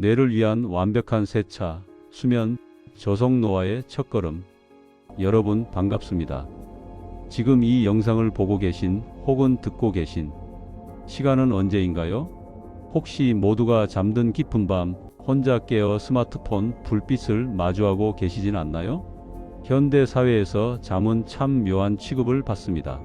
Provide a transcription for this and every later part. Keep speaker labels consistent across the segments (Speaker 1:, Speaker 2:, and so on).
Speaker 1: 뇌를 위한 완벽한 세차, 수면, 저속 노화의 첫걸음. 여러분 반갑습니다. 지금 이 영상을 보고 계신 혹은 듣고 계신 시간은 언제인가요? 혹시 모두가 잠든 깊은 밤 혼자 깨어 스마트폰 불빛을 마주하고 계시진 않나요? 현대 사회에서 잠은 참 묘한 취급을 받습니다.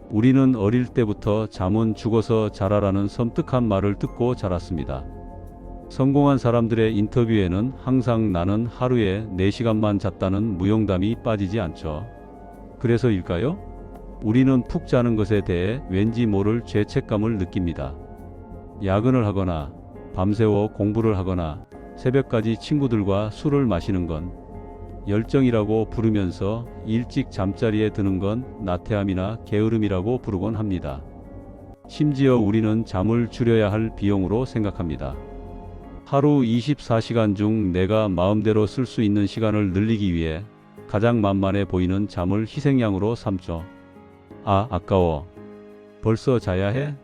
Speaker 1: 우리는 어릴 때부터 잠은 죽어서 자라라는 섬뜩한 말을 듣고 자랐습니다. 성공한 사람들의 인터뷰에는 항상 나는 하루에 4시간만 잤다는 무용담이 빠지지 않죠. 그래서일까요? 우리는 푹 자는 것에 대해 왠지 모를 죄책감을 느낍니다. 야근을 하거나 밤새워 공부를 하거나 새벽까지 친구들과 술을 마시는 건 열정이라고 부르면서 일찍 잠자리에 드는 건 나태함이나 게으름이라고 부르곤 합니다. 심지어 우리는 잠을 줄여야 할 비용으로 생각합니다. 하루 24시간 중 내가 마음대로 쓸 수 있는 시간을 늘리기 위해 가장 만만해 보이는 잠을 희생양으로 삼죠. 아, 아까워. 벌써 자야 해?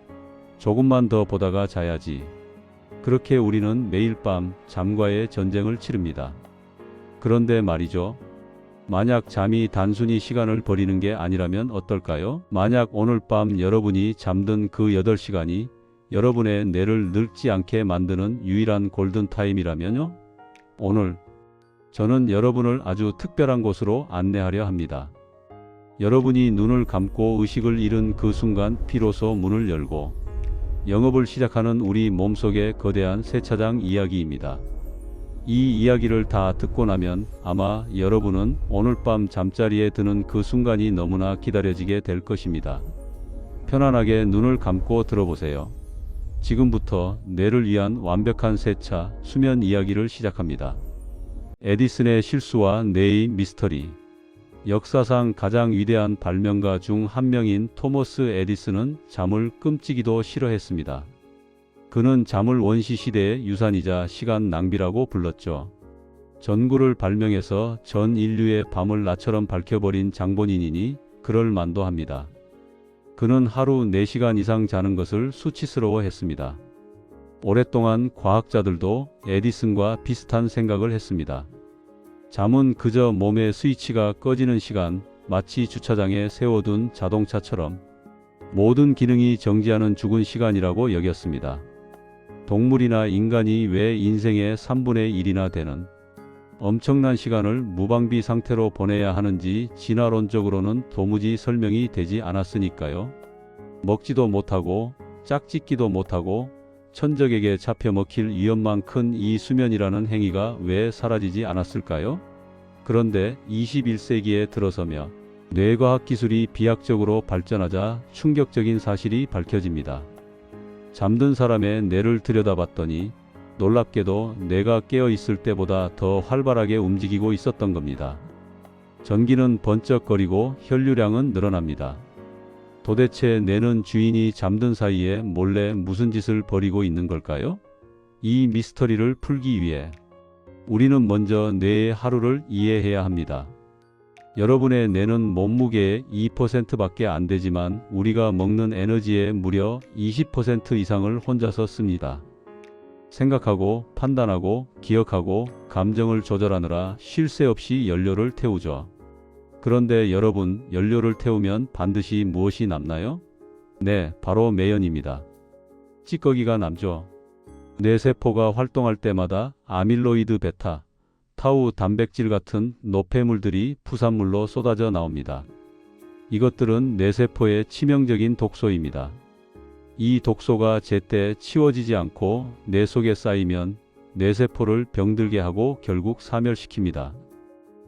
Speaker 1: 조금만 더 보다가 자야지. 그렇게 우리는 매일 밤 잠과의 전쟁을 치릅니다. 그런데 말이죠. 만약 잠이 단순히 시간을 버리는 게 아니라면 어떨까요? 만약 오늘 밤 여러분이 잠든 그 8시간이 여러분의 뇌를 늙지 않게 만드는 유일한 골든타임이라면요? 오늘 저는 여러분을 아주 특별한 곳으로 안내하려 합니다. 여러분이 눈을 감고 의식을 잃은 그 순간 비로소 문을 열고 영업을 시작하는 우리 몸속의 거대한 세차장 이야기입니다. 이 이야기를 다 듣고 나면 아마 여러분은 오늘 밤 잠자리에 드는 그 순간이 너무나 기다려지게 될 것입니다. 편안하게 눈을 감고 들어보세요. 지금부터 뇌를 위한 완벽한 세차, 수면 이야기를 시작합니다. 에디슨의 실수와 뇌의 미스터리. 역사상 가장 위대한 발명가 중 한 명인 토머스 에디슨은 잠을 끔찍이도 싫어했습니다. 그는 잠을 원시 시대의 유산이자 시간 낭비라고 불렀죠. 전구를 발명해서 전 인류의 밤을 낮처럼 밝혀버린 장본인이니 그럴 만도 합니다. 그는 하루 4시간 이상 자는 것을 수치스러워했습니다. 오랫동안 과학자들도 에디슨과 비슷한 생각을 했습니다. 잠은 그저 몸의 스위치가 꺼지는 시간, 마치 주차장에 세워둔 자동차처럼 모든 기능이 정지하는 죽은 시간이라고 여겼습니다. 동물이나 인간이 왜 인생의 3분의 1이나 되는 엄청난 시간을 무방비 상태로 보내야 하는지 진화론적으로는 도무지 설명이 되지 않았으니까요. 먹지도 못하고 짝짓기도 못하고 천적에게 잡혀 먹힐 위험만 큰 이 수면이라는 행위가 왜 사라지지 않았을까요? 그런데 21세기에 들어서며 뇌과학 기술이 비약적으로 발전하자 충격적인 사실이 밝혀집니다. 잠든 사람의 뇌를 들여다봤더니 놀랍게도 뇌가 깨어 있을 때보다 더 활발하게 움직이고 있었던 겁니다. 전기는 번쩍거리고 혈류량은 늘어납니다. 도대체 뇌는 주인이 잠든 사이에 몰래 무슨 짓을 벌이고 있는 걸까요? 이 미스터리를 풀기 위해 우리는 먼저 뇌의 하루를 이해해야 합니다. 여러분의 뇌는 몸무게의 2%밖에 안 되지만 우리가 먹는 에너지의 무려 20% 이상을 혼자서 씁니다. 생각하고 판단하고 기억하고 감정을 조절하느라 쉴 새 없이 연료를 태우죠. 그런데 여러분, 연료를 태우면 반드시 무엇이 남나요? 네, 바로 매연입니다. 찌꺼기가 남죠. 뇌세포가 활동할 때마다 아밀로이드 베타, 타우 단백질 같은 노폐물들이 부산물로 쏟아져 나옵니다. 이것들은 뇌세포의 치명적인 독소입니다. 이 독소가 제때 치워지지 않고 뇌 속에 쌓이면 뇌세포를 병들게 하고 결국 사멸시킵니다.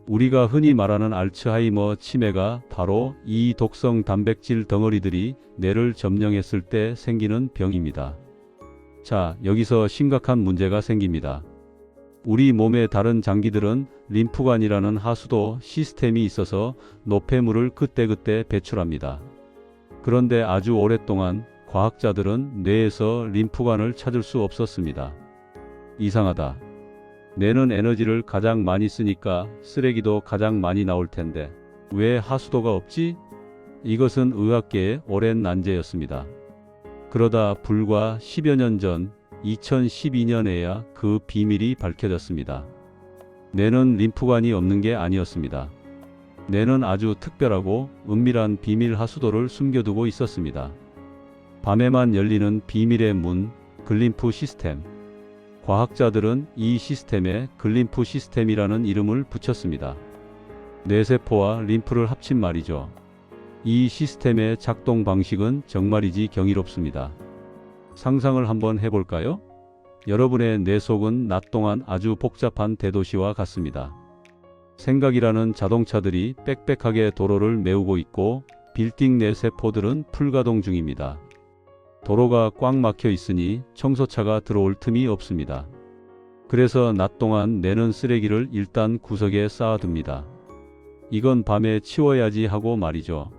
Speaker 1: 우리가 흔히 말하는 알츠하이머 치매가 바로 이 독성 단백질 덩어리들이 뇌를 점령했을 때 생기는 병입니다. 자, 여기서 심각한 문제가 생깁니다. 우리 몸의 다른 장기들은 림프관이라는 하수도 시스템이 있어서 노폐물을 그때그때 배출합니다. 그런데 아주 오랫동안 과학자들은 뇌에서 림프관을 찾을 수 없었습니다. 이상하다. 뇌는 에너지를 가장 많이 쓰니까 쓰레기도 가장 많이 나올 텐데 왜 하수도가 없지? 이것은 의학계의 오랜 난제였습니다. 그러다 불과 10여 년 전 2012년에야 그 비밀이 밝혀졌습니다. 뇌는 림프관이 없는 게 아니었습니다. 뇌는 아주 특별하고 은밀한 비밀 하수도를 숨겨두고 있었습니다. 밤에만 열리는 비밀의 문, 글림프 시스템. 과학자들은 이 시스템에 글림프 시스템이라는 이름을 붙였습니다. 뇌세포와 림프를 합친 말이죠. 이 시스템의 작동 방식은 정말이지 경이롭습니다. 상상을 한번 해볼까요? 여러분의 뇌 속은 낮 동안 아주 복잡한 대도시와 같습니다. 생각이라는 자동차들이 빽빽하게 도로를 메우고 있고 빌딩 내 세포들은 풀가동 중입니다. 도로가 꽉 막혀 있으니 청소차가 들어올 틈이 없습니다. 그래서 낮 동안 뇌는 쓰레기를 일단 구석에 쌓아둡니다. 이건 밤에 치워야지 하고 말이죠.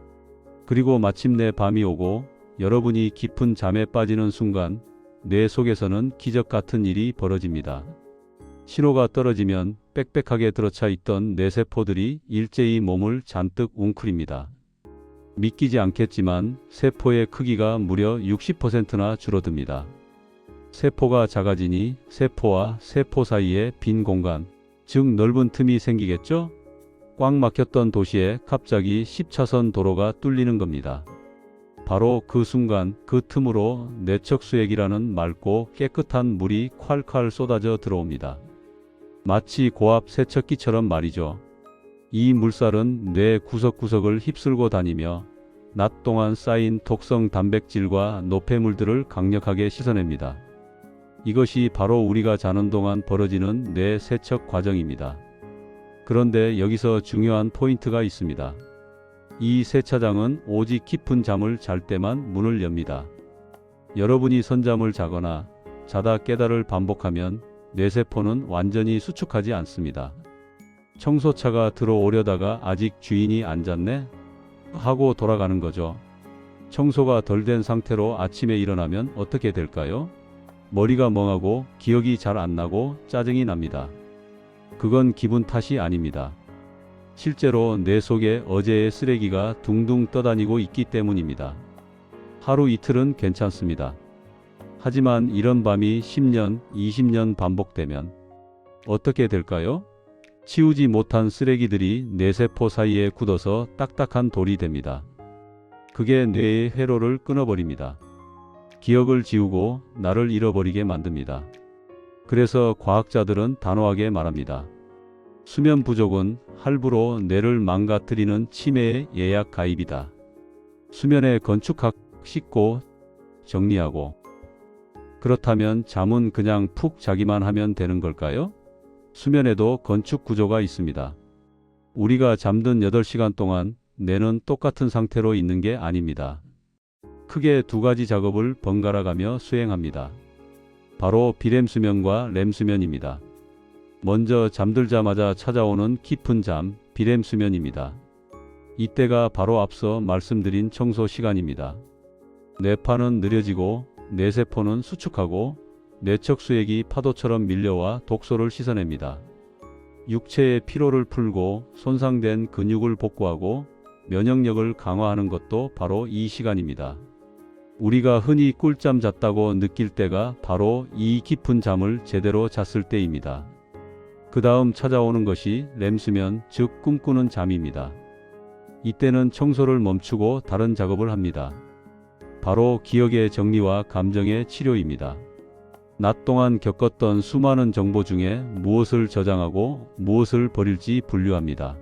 Speaker 1: 그리고 마침내 밤이 오고 여러분이 깊은 잠에 빠지는 순간 뇌 속에서는 기적 같은 일이 벌어집니다. 신호가 떨어지면 빽빽하게 들어차 있던 뇌세포들이 일제히 몸을 잔뜩 웅크립니다. 믿기지 않겠지만 세포의 크기가 무려 60%나 줄어듭니다. 세포가 작아지니 세포와 세포 사이에 빈 공간, 즉 넓은 틈이 생기겠죠? 꽉 막혔던 도시에 갑자기 10차선 도로가 뚫리는 겁니다. 바로 그 순간 그 틈으로 뇌척수액이라는 맑고 깨끗한 물이 콸콸 쏟아져 들어옵니다. 마치 고압 세척기처럼 말이죠. 이 물살은 뇌 구석구석을 휩쓸고 다니며 낮 동안 쌓인 독성 단백질과 노폐물들을 강력하게 씻어냅니다. 이것이 바로 우리가 자는 동안 벌어지는 뇌 세척 과정입니다. 그런데 여기서 중요한 포인트가 있습니다. 이 세차장은 오직 깊은 잠을 잘 때만 문을 엽니다. 여러분이 선잠을 자거나 자다 깨달을 반복하면 뇌세포는 완전히 수축하지 않습니다. 청소차가 들어오려다가 아직 주인이 안 잤네? 하고 돌아가는 거죠. 청소가 덜 된 상태로 아침에 일어나면 어떻게 될까요? 머리가 멍하고 기억이 잘 안 나고 짜증이 납니다. 그건 기분 탓이 아닙니다. 실제로 뇌 속에 어제의 쓰레기가 둥둥 떠다니고 있기 때문입니다. 하루 이틀은 괜찮습니다. 하지만 이런 밤이 10년, 20년 반복되면 어떻게 될까요? 치우지 못한 쓰레기들이 뇌세포 사이에 굳어서 딱딱한 돌이 됩니다. 그게 뇌의 회로를 끊어버립니다. 기억을 지우고 나를 잃어버리게 만듭니다. 그래서 과학자들은 단호하게 말합니다. 수면 부족은 할부로 뇌를 망가뜨리는 치매의 예약 가입이다. 수면에 건축학 씻고 정리하고. 그렇다면 잠은 그냥 푹 자기만 하면 되는 걸까요? 수면에도 건축 구조가 있습니다. 우리가 잠든 8시간 동안 뇌는 똑같은 상태로 있는 게 아닙니다. 크게 두 가지 작업을 번갈아 가며 수행합니다. 바로 비렘 수면과 렘 수면입니다. 먼저 잠들자마자 찾아오는 깊은 잠, 비렘 수면입니다. 이때가 바로 앞서 말씀드린 청소 시간입니다. 뇌파는 느려지고 뇌세포는 수축하고 뇌척수액이 파도처럼 밀려와 독소를 씻어냅니다. 육체의 피로를 풀고 손상된 근육을 복구하고 면역력을 강화하는 것도 바로 이 시간입니다. 우리가 흔히 꿀잠 잤다고 느낄 때가 바로 이 깊은 잠을 제대로 잤을 때입니다. 그 다음 찾아오는 것이 렘수면, 즉 꿈꾸는 잠입니다. 이때는 청소를 멈추고 다른 작업을 합니다. 바로 기억의 정리와 감정의 치료입니다. 낮 동안 겪었던 수많은 정보 중에 무엇을 저장하고 무엇을 버릴지 분류합니다.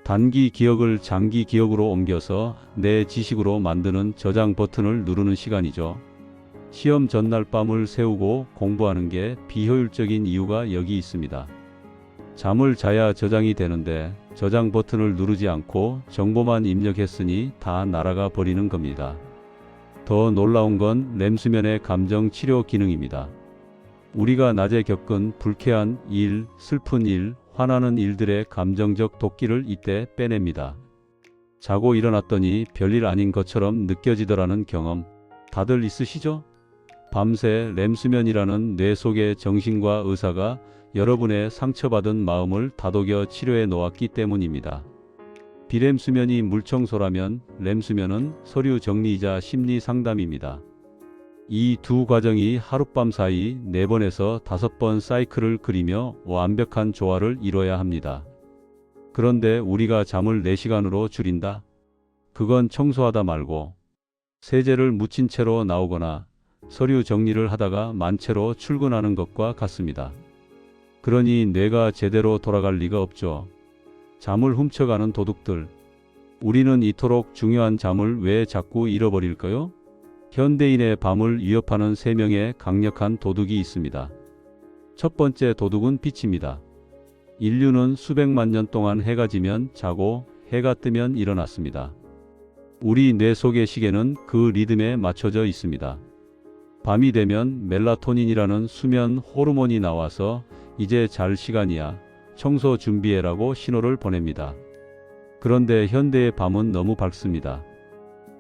Speaker 1: 단기 기억을 장기 기억으로 옮겨서 내 지식으로 만드는 저장 버튼을 누르는 시간이죠. 시험 전날 밤을 새우고 공부하는 게 비효율적인 이유가 여기 있습니다. 잠을 자야 저장이 되는데 저장 버튼을 누르지 않고 정보만 입력했으니 다 날아가 버리는 겁니다. 더 놀라운 건 렘수면의 감정 치료 기능입니다. 우리가 낮에 겪은 불쾌한 일, 슬픈 일, 화나는 일들의 감정적 도끼를 이때 빼냅니다. 자고 일어났더니 별일 아닌 것처럼 느껴지더라는 경험 다들 있으시죠? 밤새 렘수면이라는 뇌 속의 정신과 의사가 여러분의 상처받은 마음을 다독여 치료해 놓았기 때문입니다. 비렘 수면이 물청소라면 렘 수면은 서류 정리이자 심리 상담입니다. 이 두 과정이 하룻밤 사이 4번에서 5번 사이클을 그리며 완벽한 조화를 이뤄야 합니다. 그런데 우리가 잠을 4시간으로 줄인다? 그건 청소하다 말고 세제를 묻힌 채로 나오거나 서류 정리를 하다가 만채로 출근하는 것과 같습니다. 그러니 뇌가 제대로 돌아갈 리가 없죠. 잠을 훔쳐가는 도둑들. 우리는 이토록 중요한 잠을 왜 자꾸 잃어버릴까요? 현대인의 밤을 위협하는 3명의 강력한 도둑이 있습니다. 첫 번째 도둑은 빛입니다. 인류는 수백만 년 동안 해가 지면 자고 해가 뜨면 일어났습니다. 우리 뇌 속의 시계는 그 리듬에 맞춰져 있습니다. 밤이 되면 멜라토닌이라는 수면 호르몬이 나와서 이제 잘 시간이야, 청소 준비해라고 신호를 보냅니다. 그런데 현대의 밤은 너무 밝습니다.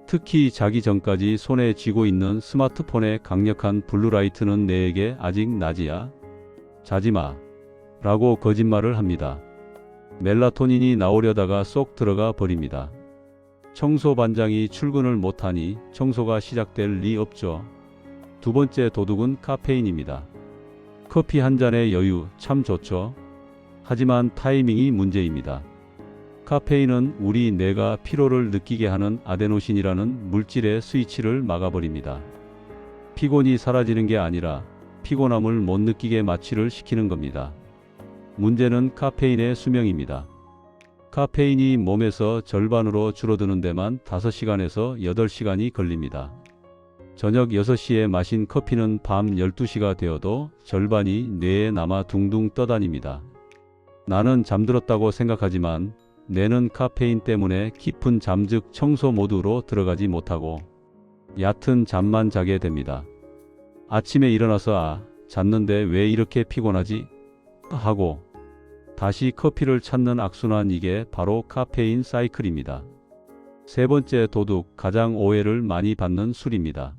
Speaker 1: 특히 자기 전까지 손에 쥐고 있는 스마트폰의 강력한 블루라이트는 뇌에게 아직 낮이야, 자지마 라고 거짓말을 합니다. 멜라토닌이 나오려다가 쏙 들어가 버립니다. 청소 반장이 출근을 못하니 청소가 시작될 리 없죠. 두 번째 도둑은 카페인입니다. 커피 한 잔의 여유 참 좋죠. 하지만 타이밍이 문제입니다. 카페인은 우리 뇌가 피로를 느끼게 하는 아데노신이라는 물질의 스위치를 막아버립니다. 피곤이 사라지는 게 아니라 피곤함을 못 느끼게 마취를 시키는 겁니다. 문제는 카페인의 수명입니다. 카페인이 몸에서 절반으로 줄어드는 데만 5시간에서 8시간이 걸립니다. 저녁 6시에 마신 커피는 밤 12시가 되어도 절반이 뇌에 남아 둥둥 떠다닙니다. 나는 잠들었다고 생각하지만 뇌는 카페인 때문에 깊은 잠 즉 청소 모드로 들어가지 못하고 얕은 잠만 자게 됩니다. 아침에 일어나서 잤는데 왜 이렇게 피곤하지? 하고 다시 커피를 찾는 악순환, 이게 바로 카페인 사이클입니다. 세 번째 도둑, 가장 오해를 많이 받는 술입니다.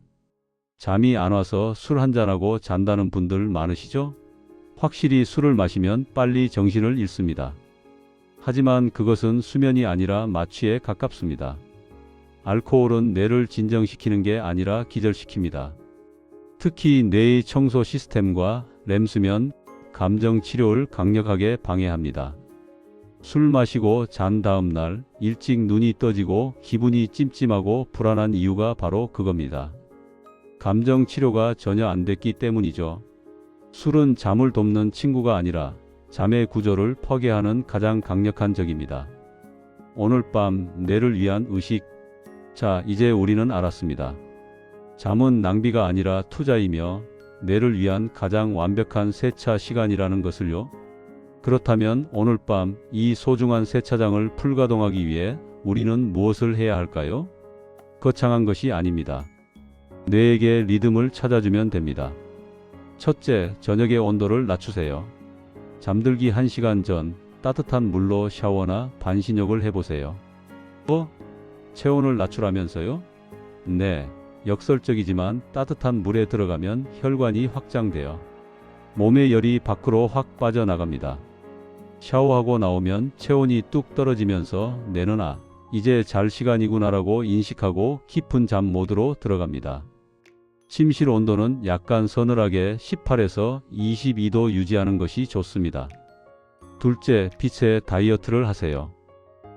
Speaker 1: 잠이 안 와서 술 한잔하고 잔다는 분들 많으시죠? 확실히 술을 마시면 빨리 정신을 잃습니다. 하지만 그것은 수면이 아니라 마취에 가깝습니다. 알코올은 뇌를 진정시키는 게 아니라 기절시킵니다. 특히 뇌의 청소 시스템과 렘수면, 감정 치료를 강력하게 방해합니다. 술 마시고 잔 다음 날 일찍 눈이 떠지고 기분이 찜찜하고 불안한 이유가 바로 그겁니다. 감정 치료가 전혀 안 됐기 때문이죠. 술은 잠을 돕는 친구가 아니라 잠의 구조를 파괴하는 가장 강력한 적입니다. 오늘 밤 뇌를 위한 의식. 자, 이제 우리는 알았습니다. 잠은 낭비가 아니라 투자이며 뇌를 위한 가장 완벽한 세차 시간이라는 것을요. 그렇다면 오늘 밤 이 소중한 세차장을 풀가동하기 위해 우리는 무엇을 해야 할까요? 거창한 것이 아닙니다. 뇌에게 리듬을 찾아주면 됩니다. 첫째, 저녁의 온도를 낮추세요. 잠들기 1시간 전 따뜻한 물로 샤워나 반신욕을 해보세요. 체온을 낮추라면서요? 네, 역설적이지만 따뜻한 물에 들어가면 혈관이 확장되어 몸의 열이 밖으로 확 빠져나갑니다. 샤워하고 나오면 체온이 뚝 떨어지면서 뇌는 이제 잘 시간이구나라고 인식하고 깊은 잠 모드로 들어갑니다. 침실 온도는 약간 서늘하게 18에서 22도 유지하는 것이 좋습니다. 둘째, 빛의 다이어트를 하세요.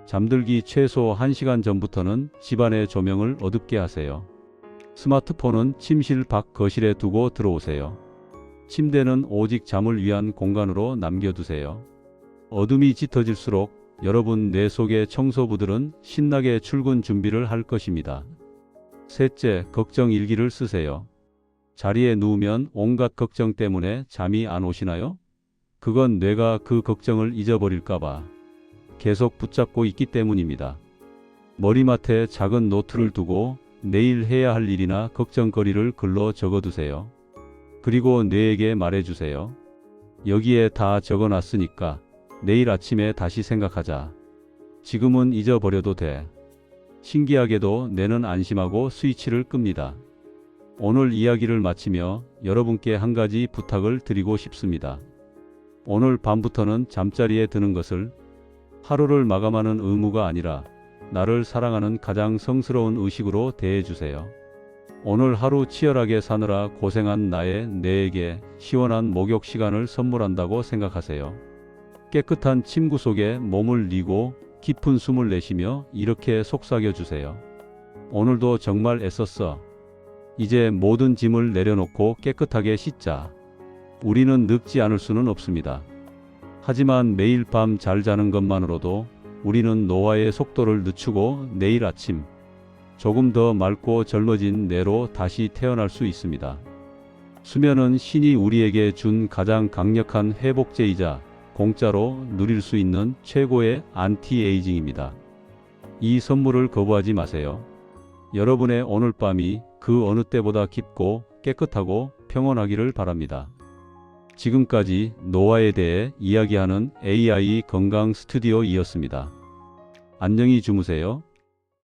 Speaker 1: 잠들기 최소 1시간 전부터는 집안의 조명을 어둡게 하세요. 스마트폰은 침실 밖 거실에 두고 들어오세요. 침대는 오직 잠을 위한 공간으로 남겨두세요. 어둠이 짙어질수록 여러분 뇌 속의 청소부들은 신나게 출근 준비를 할 것입니다. 셋째, 걱정 일기를 쓰세요. 자리에 누우면 온갖 걱정 때문에 잠이 안 오시나요? 그건 뇌가 그 걱정을 잊어버릴까봐 계속 붙잡고 있기 때문입니다. 머리맡에 작은 노트를 두고 내일 해야 할 일이나 걱정거리를 글로 적어두세요. 그리고 뇌에게 말해주세요. 여기에 다 적어놨으니까 내일 아침에 다시 생각하자. 지금은 잊어버려도 돼. 신기하게도 뇌는 안심하고 스위치를 끕니다. 오늘 이야기를 마치며 여러분께 한 가지 부탁을 드리고 싶습니다. 오늘 밤부터는 잠자리에 드는 것을 하루를 마감하는 의무가 아니라 나를 사랑하는 가장 성스러운 의식으로 대해주세요. 오늘 하루 치열하게 사느라 고생한 나의 뇌에게 시원한 목욕 시간을 선물한다고 생각하세요. 깨끗한 침구 속에 몸을 뉘고 깊은 숨을 내쉬며 이렇게 속삭여 주세요. 오늘도 정말 애썼어. 이제 모든 짐을 내려놓고 깨끗하게 씻자. 우리는 늙지 않을 수는 없습니다. 하지만 매일 밤 잘 자는 것만으로도 우리는 노화의 속도를 늦추고 내일 아침 조금 더 맑고 젊어진 뇌로 다시 태어날 수 있습니다. 수면은 신이 우리에게 준 가장 강력한 회복제이자 공짜로 누릴 수 있는 최고의 안티에이징입니다. 이 선물을 거부하지 마세요. 여러분의 오늘 밤이 그 어느 때보다 깊고 깨끗하고 평온하기를 바랍니다. 지금까지 노화에 대해 이야기하는 AI 건강 스튜디오이었습니다. 안녕히 주무세요.